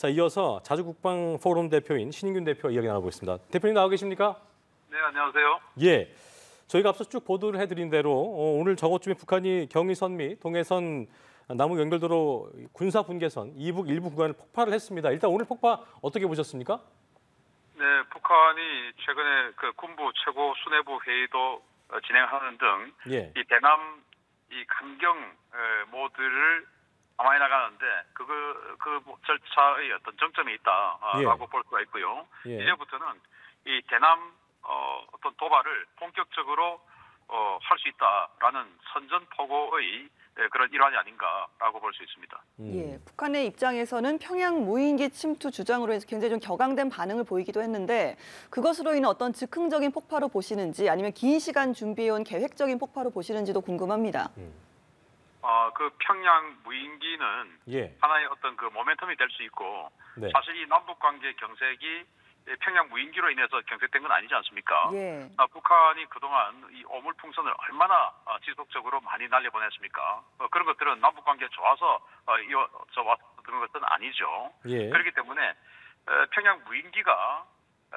자, 이어서 자주국방 포럼 대표인 신인균 대표와 이야기 나눠보겠습니다. 대표님 나와 계십니까? 네, 안녕하세요. 예. 저희가 앞서 쭉 보도를 해드린 대로 오늘 저것쯤에 북한이 경의선 및 동해선 남북 연결도로 군사 분계선 이북 일부 구간을 폭파를 했습니다. 일단 오늘 폭파 어떻게 보셨습니까? 네, 북한이 최근에 그 군부 최고 수뇌부 회의도 진행하는 등 예. 이 대남 이 강경 모드를 강화해 나가는데 그 절차의 어떤 정점이 있다라고 예. 볼 수가 있고요. 예. 이제부터는 이 대남 어떤 도발을 본격적으로 할 수 있다라는 선전포고의 그런 일환이 아닌가라고 볼 수 있습니다. 예, 북한의 입장에서는 평양 무인기 침투 주장으로 해서 굉장히 좀 격앙된 반응을 보이기도 했는데 그것으로 인한 어떤 즉흥적인 폭파로 보시는지 아니면 긴 시간 준비해온 계획적인 폭파로 보시는지도 궁금합니다. 그 평양 무인기는 예. 하나의 어떤 그 모멘텀이 될 수 있고 네. 사실 이 남북 관계 경색이 평양 무인기로 인해서 경색된 건 아니지 않습니까? 예. 북한이 그동안 이 오물풍선을 얼마나 지속적으로 많이 날려보냈습니까? 그런 것들은 남북 관계 좋아서 이어져 왔던 것은 아니죠. 예. 그렇기 때문에 평양 무인기가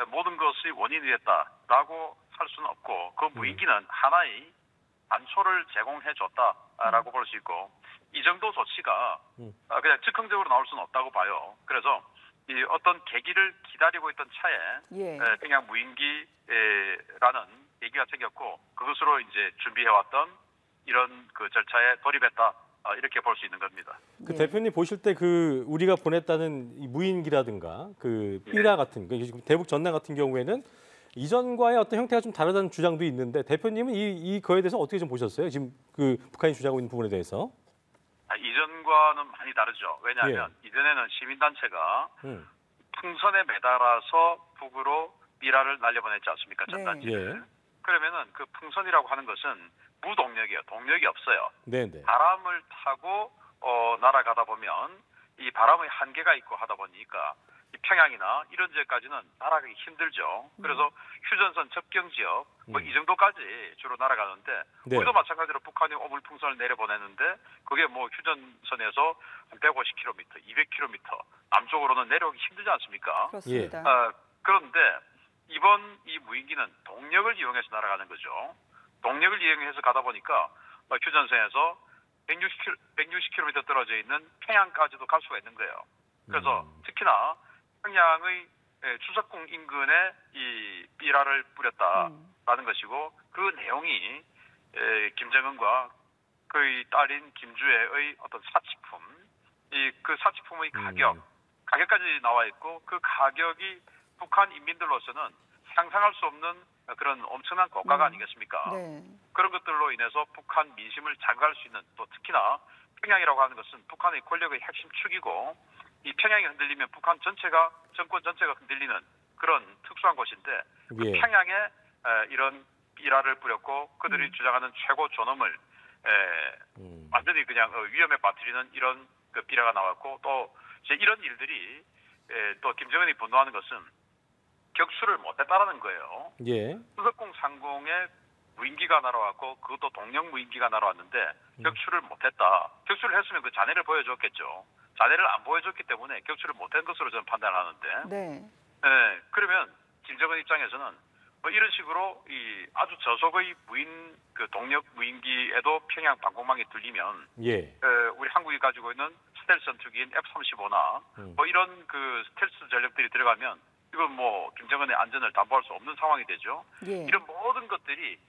모든 것의 원인이 됐다라고 할 수는 없고 그 무인기는 하나의 단초를 제공해줬다라고 볼 수 있고 이 정도 조치가 그냥 즉흥적으로 나올 수는 없다고 봐요. 그래서 이 어떤 계기를 기다리고 있던 차에 예. 평양 무인기라는 계기가 생겼고 그것으로 이제 준비해왔던 이런 그 절차에 돌입했다 이렇게 볼 수 있는 겁니다. 그 예. 대표님 보실 때 그 우리가 보냈다는 이 무인기라든가 그 삐라 같은 대북 전단 같은 경우에는 이전과의 어떤 형태가 좀 다르다는 주장도 있는데 대표님은 이 거에 대해서 어떻게 좀 보셨어요? 지금 그 북한이 주장하고 있는 부분에 대해서? 이전과는 많이 다르죠. 왜냐하면 이전에는 시민단체가 풍선에 매달아서 북으로 삐라를 날려보냈지 않습니까? 전단지를. 예. 그러면은 그 풍선이라고 하는 것은 무동력이에요. 동력이 없어요. 네네. 바람을 타고 날아가다 보면 이 바람의 한계가 있고 하다 보니까 이 평양이나 이런 지역까지는 날아가기 힘들죠. 그래서 휴전선 접경 지역 뭐 이 정도까지 주로 날아가는데 네. 우리도 마찬가지로 북한이 오물풍선을 내려보내는데 그게 뭐 휴전선에서 한 150km, 200km 남쪽으로는 내려오기 힘들지 않습니까? 그렇습니다. 그런데 이번 이 무인기는 동력을 이용해서 날아가는 거죠. 동력을 이용해서 가다 보니까 휴전선에서 160km 떨어져 있는 평양까지도 갈 수가 있는 거예요. 그래서 특히나 평양의 추석궁 인근에 이 삐라를 뿌렸다라는 것이고 그 내용이 김정은과 그의 딸인 김주애의 어떤 사치품, 그 사치품의 가격까지 나와 있고 그 가격이 북한 인민들로서는 상상할 수 없는 그런 엄청난 고가가 아니겠습니까? 네. 그런 것들로 인해서 북한 민심을 자극할 수 있는 또 특히나 평양이라고 하는 것은 북한의 권력의 핵심 축이고 이 평양이 흔들리면 북한 전체가 정권 전체가 흔들리는 그런 특수한 곳인데 그 예. 평양에 이런 삐라를 뿌렸고 그들이 주장하는 최고 존엄을 완전히 그냥 위험에 빠뜨리는 이런 그 삐라가 나왔고 또 이제 이런 일들이 또 김정은이 분노하는 것은 격수를 못했다라는 거예요. 예. 수석궁 상공에 무인기가 날아왔고 그것도 동력 무인기가 날아왔는데 격추를 못했다. 격추를 했으면 그 잔해를 보여줬겠죠. 잔해를 안 보여줬기 때문에 격추를 못한 것으로 저는 판단하는데. 네. 그러면 김정은 입장에서는 뭐 이런 식으로 이 아주 저속의 그 동력 무인기에도 평양 방공망이 뚫리면 우리 한국이 가지고 있는 스텔스 전투기인 F-35나 뭐 이런 그 스텔스 전력들이 들어가면 이건 뭐 김정은의 안전을 담보할 수 없는 상황이 되죠. 예. 이런 모든 것들이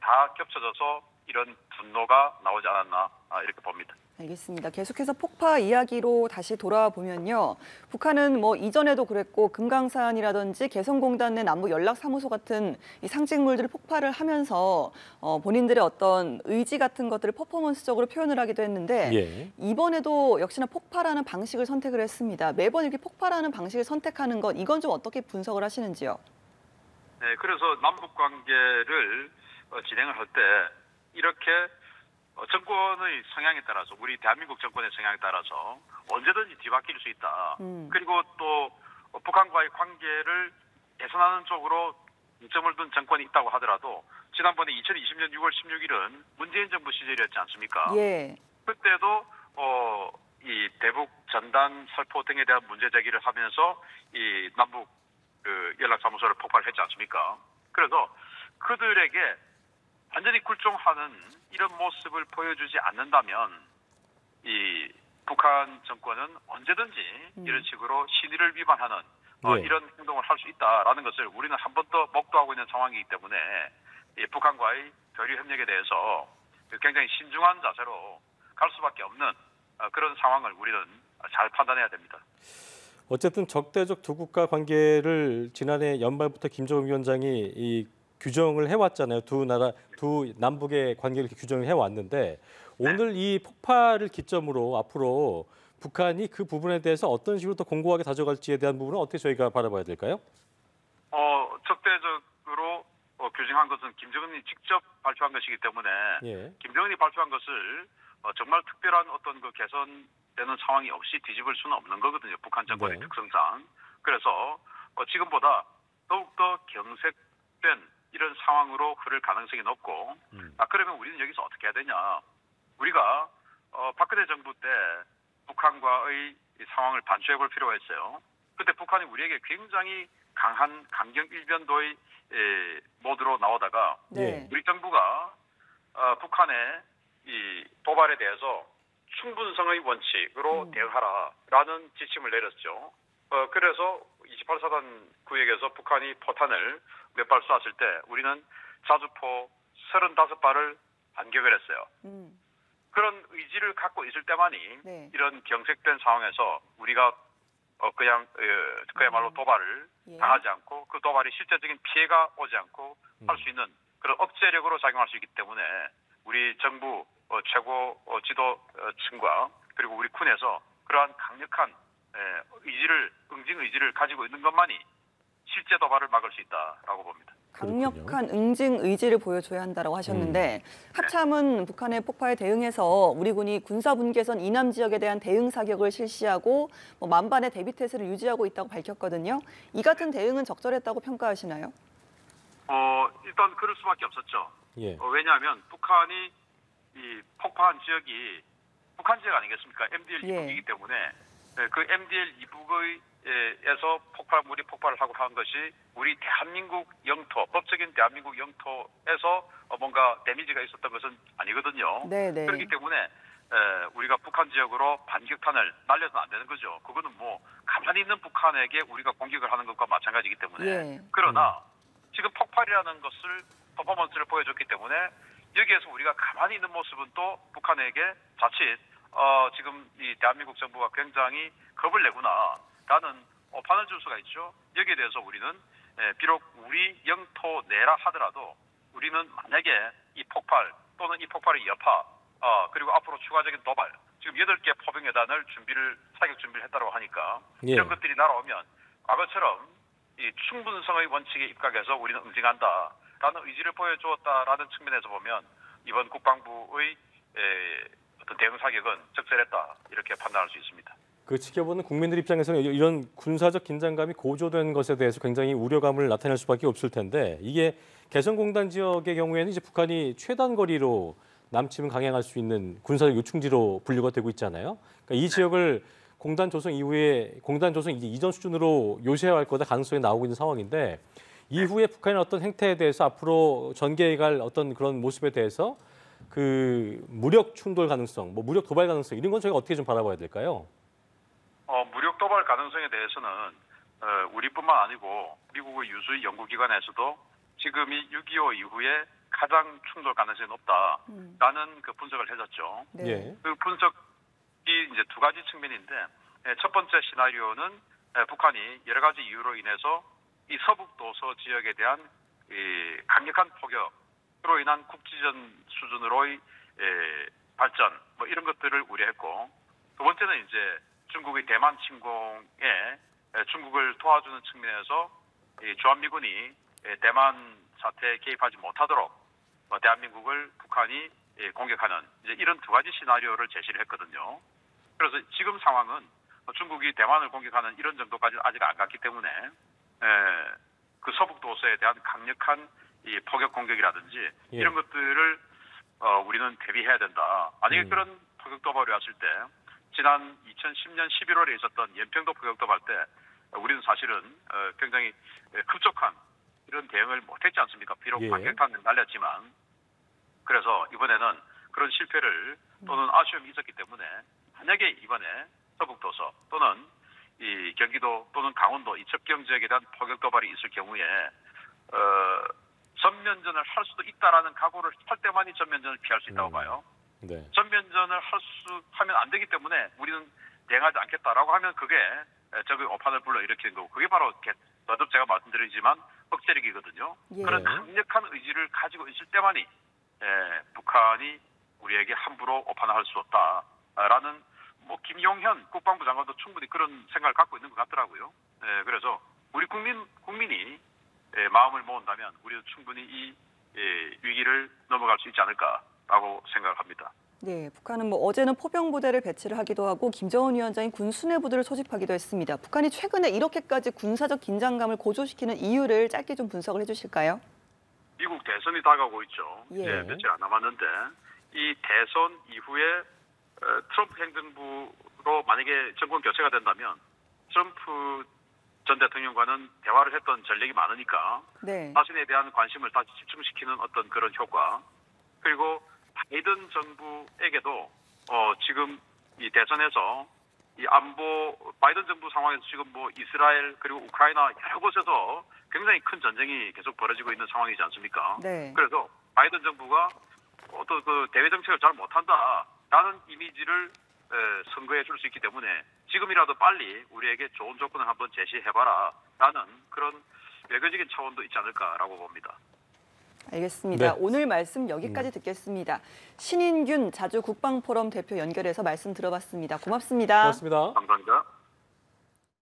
다 겹쳐져서 이런 분노가 나오지 않았나 이렇게 봅니다. 알겠습니다. 계속해서 폭파 이야기로 다시 돌아와 보면요. 북한은 뭐 이전에도 그랬고 금강산이라든지 개성공단 내 남북 연락사무소 같은 이 상징물들을 폭파를 하면서 본인들의 어떤 의지 같은 것들을 퍼포먼스적으로 표현을 하기도 했는데 이번에도 역시나 폭파라는 방식을 선택을 했습니다. 매번 이렇게 폭파라는 방식을 선택하는 것 이건 좀 어떻게 분석을 하시는지요? 네, 그래서 남북 관계를 진행을 할 때 이렇게 정권의 성향에 따라서 우리 대한민국 정권의 성향에 따라서 언제든지 뒤바뀔 수 있다. 그리고 또 북한과의 관계를 개선하는 쪽으로 중점을 둔 정권이 있다고 하더라도 지난번에 2020년 6월 16일은 문재인 정부 시절이었지 않습니까? 예. 그때도 이 대북 전단 살포 등에 대한 문제 제기를 하면서 이 남북 그 연락사무소를 폭발했지 않습니까? 그래서 그들에게 완전히 굴종하는 이런 모습을 보여주지 않는다면 이 북한 정권은 언제든지 이런 식으로 신의를 위반하는 예. 이런 행동을 할 수 있다라는 것을 우리는 한 번 더 목도하고 있는 상황이기 때문에 이 북한과의 교류 협력에 대해서 굉장히 신중한 자세로 갈 수밖에 없는 그런 상황을 우리는 잘 판단해야 됩니다. 어쨌든 적대적 두 국가 관계를 지난해 연말부터 김정은 위원장이 이 규정을 해왔잖아요. 두 남북의 관계를 이렇게 규정을 해왔는데 오늘 이 폭발을 기점으로 앞으로 북한이 그 부분에 대해서 어떤 식으로 더 공고하게 다져갈지에 대한 부분은 어떻게 저희가 바라봐야 될까요? 적대적으로 규정한 것은 김정은이 직접 발표한 것이기 때문에 예. 김정은이 발표한 것을 정말 특별한 어떤 그 개선되는 상황이 없이 뒤집을 수는 없는 거거든요. 북한 정권의 네. 특성상. 그래서 지금보다 더욱더 경색된 이런 상황으로 흐를 가능성이 높고 그러면 우리는 여기서 어떻게 해야 되냐. 우리가 박근혜 정부 때 북한과의 이 상황을 반추해 볼 필요가 있어요. 그때 북한이 우리에게 굉장히 강한 강경 일변도의 모드로 나오다가 네. 우리 정부가 북한의 이 도발에 대해서 충분성의 원칙으로 대응하라라는 지침을 내렸죠. 그래서 28사단 구역에서 북한이 포탄을 몇 발 쐈을 때 우리는 자주포 35발을 반격을 했어요. 그런 의지를 갖고 있을 때만이 네. 이런 경색된 상황에서 우리가 그야말로 도발을 예. 당하지 않고 그 도발이 실제적인 피해가 오지 않고 할 수 있는 그런 억제력으로 작용할 수 있기 때문에 우리 정부 최고 지도층과 그리고 우리 군에서 그러한 강력한 응징 의지를 가지고 있는 것만이 실제 도발을 막을 수 있다라고 봅니다. 강력한 응징 의지를 보여줘야 한다고 하셨는데 합참은 북한의 폭파에 대응해서 우리 군이 군사분계선 이남 지역에 대한 대응 사격을 실시하고 만반의 대비 태세를 유지하고 있다고 밝혔거든요. 이 같은 대응은 적절했다고 평가하시나요? 일단 그럴 수밖에 없었죠. 예. 왜냐하면 북한이 이 폭파한 지역이 북한 지역 아니겠습니까? MDL 예. 이북이기 때문에 그 MDL 이북에서 폭발물이 폭발을 하고 한 것이 우리 대한민국 영토, 법적인 대한민국 영토에서 뭔가 데미지가 있었던 것은 아니거든요. 네네. 그렇기 때문에 우리가 북한 지역으로 반격탄을 날려서는 안 되는 거죠. 그거는 뭐 가만히 있는 북한에게 우리가 공격을 하는 것과 마찬가지이기 때문에. 예. 그러나 지금 폭발이라는 것을 퍼포먼스를 보여줬기 때문에 여기에서 우리가 가만히 있는 모습은 또 북한에게 자칫 지금 이 대한민국 정부가 굉장히 겁을 내구나라는 판을 줄 수가 있죠. 여기에 대해서 우리는 비록 우리 영토 내라 하더라도 우리는 만약에 이 폭발 또는 이 폭발의 여파 그리고 앞으로 추가적인 도발 지금 8개 포병여단을 사격 준비를 했다고 하니까 예. 이런 것들이 날아오면 과거처럼 이 충분성의 원칙에 입각해서 우리는 응징한다라는 의지를 보여주었다라는 측면에서 보면 이번 국방부의 어떤 대응 사격은 적절했다 이렇게 판단할 수 있습니다. 그 지켜보는 국민들 입장에서는 이런 군사적 긴장감이 고조된 것에 대해서 굉장히 우려감을 나타낼 수밖에 없을 텐데 이게 개성공단 지역의 경우에는 이제 북한이 최단 거리로 남침을 강행할 수 있는 군사적 요충지로 분류가 되고 있잖아요. 그러니까 이 지역을 공단 조성 이후에 공단 조성 이전 수준으로 요새화할 거다 가능성이 나오고 있는 상황인데 이후에 북한의 어떤 행태에 대해서 앞으로 전개해갈 어떤 그런 모습에 대해서 그 무력 충돌 가능성, 무력 도발 가능성 이런 건 저희가 어떻게 좀 바라봐야 될까요? 무력 도발 가능성에 대해서는 우리뿐만 아니고 미국의 유수의 연구기관에서도 지금이 6.25 이후에 가장 충돌 가능성이 높다라는 그 분석을 해줬죠. 네. 예. 그 분석이 이제 두 가지 측면인데 첫 번째 시나리오는 북한이 여러 가지 이유로 인해서 이 서북 도서 지역에 대한 이 강력한 포격으로 인한 국지전 수준으로의 발전 이런 것들을 우려했고 두 번째는 이제 중국의 대만 침공에 중국을 도와주는 측면에서 주한미군이 대만 사태에 개입하지 못하도록 대한민국을 북한이 공격하는 이제 이런 두 가지 시나리오를 제시를 했거든요. 그래서 지금 상황은 중국이 대만을 공격하는 이런 정도까지는 아직 안 갔기 때문에 그 서북 도서에 대한 강력한 이 포격 공격이라든지 예. 이런 것들을 우리는 대비해야 된다. 만약에 그런 포격 도발이 왔을 때 지난 2010년 11월에 있었던 연평도 포격도발 때 우리는 사실은 굉장히 급속한 이런 대응을 못했지 않습니까? 비록 예. 반격탄을 날렸지만. 그래서 이번에는 그런 실패를 또는 아쉬움이 있었기 때문에 만약에 이번에 서북도서 또는 이 경기도 또는 강원도 이첩경 지역에 대한 포격 도발이 있을 경우에 전면전을 할 수도 있다라는 각오를 할 때만이 전면전을 피할 수 있다고 봐요. 네. 전면전을 하면 안 되기 때문에 우리는 대응하지 않겠다라고 하면 그게 적의 오판을 불러일으키는 거고 그게 바로 거듭 제가 말씀드리지만 억제력이거든요. 예. 그런 강력한 의지를 가지고 있을 때만이 북한이 우리에게 함부로 오판을 할 수 없다라는 뭐 김용현 국방부 장관도 충분히 그런 생각을 갖고 있는 것 같더라고요. 그래서 우리 국민이 마음을 모은다면 우리도 충분히 이 위기를 넘어갈 수 있지 않을까라고 생각을 합니다. 네, 북한은 뭐 어제는 포병부대를 배치를 하기도 하고 김정은 위원장이 군 수뇌부들을 소집하기도 했습니다. 북한이 최근에 이렇게까지 군사적 긴장감을 고조시키는 이유를 짧게 좀 분석을 해주실까요? 미국 대선이 다가오고 있죠. 예. 며칠 안 남았는데 이 대선 이후에 트럼프 행정부로 만약에 정권 교체가 된다면 트럼프 전 대통령과는 대화를 했던 전력이 많으니까 네. 자신에 대한 관심을 다시 집중시키는 어떤 그런 효과 그리고 바이든 정부에게도 지금 이 대선에서 이 안보 바이든 정부 상황에서 지금 뭐 이스라엘 그리고 우크라이나 여러 곳에서 굉장히 큰 전쟁이 계속 벌어지고 있는 상황이지 않습니까? 네. 그래서 바이든 정부가 어떤 그 대외 정책을 잘 못한다라는 이미지를 선거해 줄 수 있기 때문에 지금이라도 빨리 우리에게 좋은 조건을 한번 제시해봐라라는 그런 외교적인 차원도 있지 않을까라고 봅니다. 알겠습니다. 네. 오늘 말씀 여기까지 듣겠습니다. 신인균 자주국방포럼 대표 연결해서 말씀 들어봤습니다. 고맙습니다. 고맙습니다. 감사합니다.